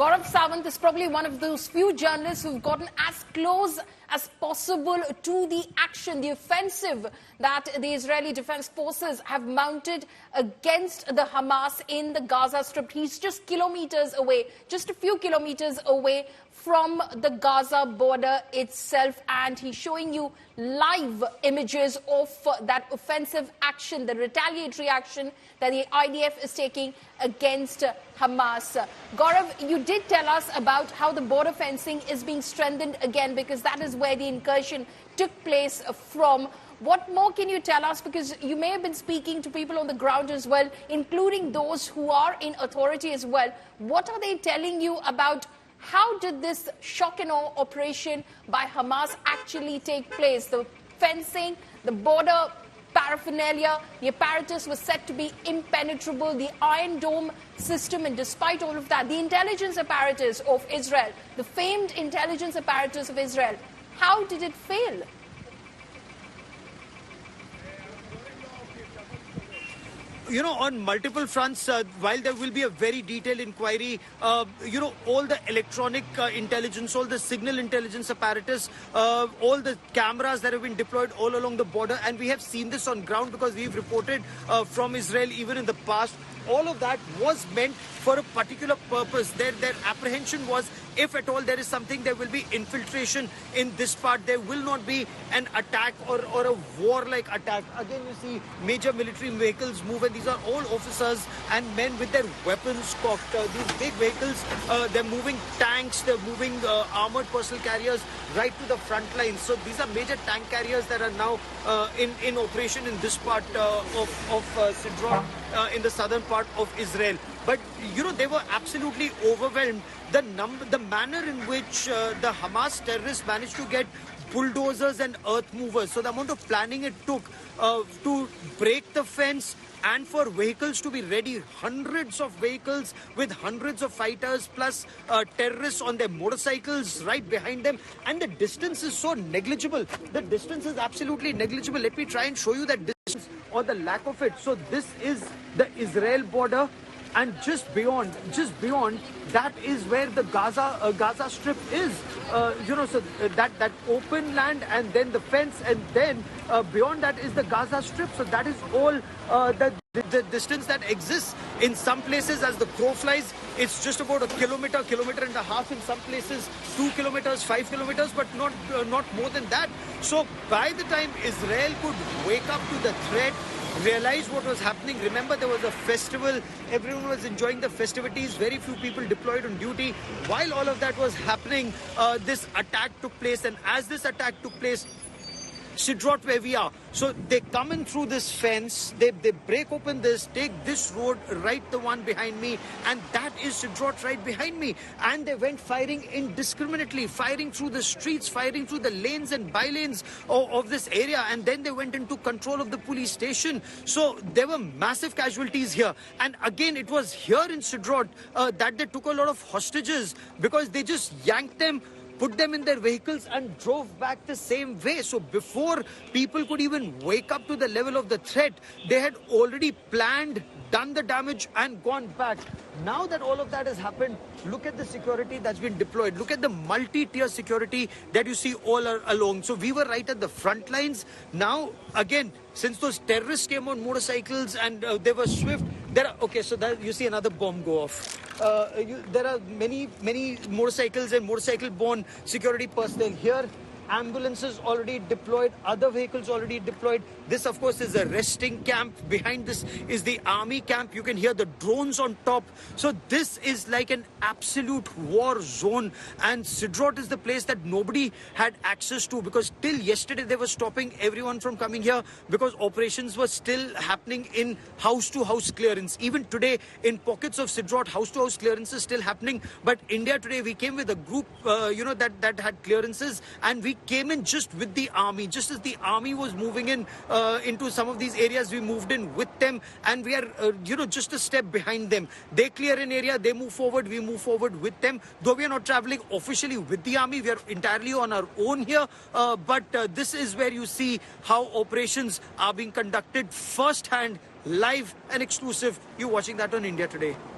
Gaurav Sawant is probably one of those few journalists who've gotten as close as possible to the action, the offensive that the Israeli Defense Forces have mounted against the Hamas in the Gaza Strip. He's just kilometers away, just a few kilometers away from the Gaza border itself, and he's showing you live images of that offensive action, the retaliatory action that the IDF is taking against Hamas. Gaurav, you did tell us about how the border fencing is being strengthened again, because that is where the incursion took place from. What more can you tell us? Because you may have been speaking to people on the ground as well, including those who are in authority as well. What are they telling you about how did this shock and awe operation by Hamas actually take place? The fencing, the border paraphernalia, the apparatus was said to be impenetrable, the Iron Dome system, and despite all of that, the intelligence apparatus of Israel, the famed intelligence apparatus of Israel, how did it fail? You know, on multiple fronts, while there will be a very detailed inquiry, all the electronic intelligence, all the signal intelligence apparatus, all the cameras that have been deployed all along the border, and we have seen this on ground because we've reported from Israel even in the past, all of that was meant for a particular purpose. Their apprehension was, if at all there is something, there will be infiltration in this part. There will not be an attack or a war-like attack. Again, you see major military vehicles move, and these are all officers and men with their weapons cocked. These big vehicles, they're moving tanks, they're moving armored personal carriers right to the front lines. So these are major tank carriers that are now in operation in this part of Sderot, in the southern part of Israel. But, they were absolutely overwhelmed. The manner in which the Hamas terrorists managed to get bulldozers and earth movers. So the amount of planning it took to break the fence and for vehicles to be ready, hundreds of vehicles with hundreds of fighters plus terrorists on their motorcycles right behind them. And the distance is so negligible. The distance is absolutely negligible. Let me try and show you that distance or the lack of it. So this is the Israel border. And just beyond that is where the Gaza Strip is. So that open land, and then the fence, and then beyond that is the Gaza Strip. So that is all the distance that exists. In some places, as the crow flies, it's just about a kilometer and a half. In some places, 2 kilometers, 5 kilometers, but not more than that. So by the time Israel could wake up to the threat, realized what was happening. Remember, there was a festival. Everyone was enjoying the festivities. Very few people deployed on duty. While all of that was happening, this attack took place. And as this attack took place, Sderot, where we are, so they come in through this fence, they break open this, take this road, right, the one behind me, and that is Sderot right behind me. And they went firing indiscriminately, firing through the streets, firing through the lanes and by-lanes of this area, and then they went into control of the police station. So there were massive casualties here. And again, it was here in Sderot that they took a lot of hostages, because they just yanked them, put them in their vehicles and drove back the same way. So before people could even wake up to the level of the threat, they had already planned, done the damage and gone back. Now that all of that has happened, look at the security that's been deployed. Look at the multi-tier security that you see all along. So we were right at the front lines. Now, again, since those terrorists came on motorcycles and they were swift, so that you see another bomb go off. There are many motorcycles and motorcycle-borne security personnel here. Ambulances already deployed, other vehicles already deployed. This, of course, is a resting camp. Behind this is the army camp. You can hear the drones on top. So this is like an absolute war zone. And Sderot is the place that nobody had access to, because till yesterday they were stopping everyone from coming here because operations were still happening in house-to-house clearance. Even today, in pockets of Sderot, house-to-house clearance is still happening. But India today, we came with a group, that had clearances, and we came in just with the army. Just as the army was moving in into some of these areas, we moved in with them, and we are, just a step behind them. They clear an area, they move forward, we move forward with them. Though we are not traveling officially with the army, we are entirely on our own here. But this is where you see how operations are being conducted firsthand, live and exclusive. You're watching that on India Today.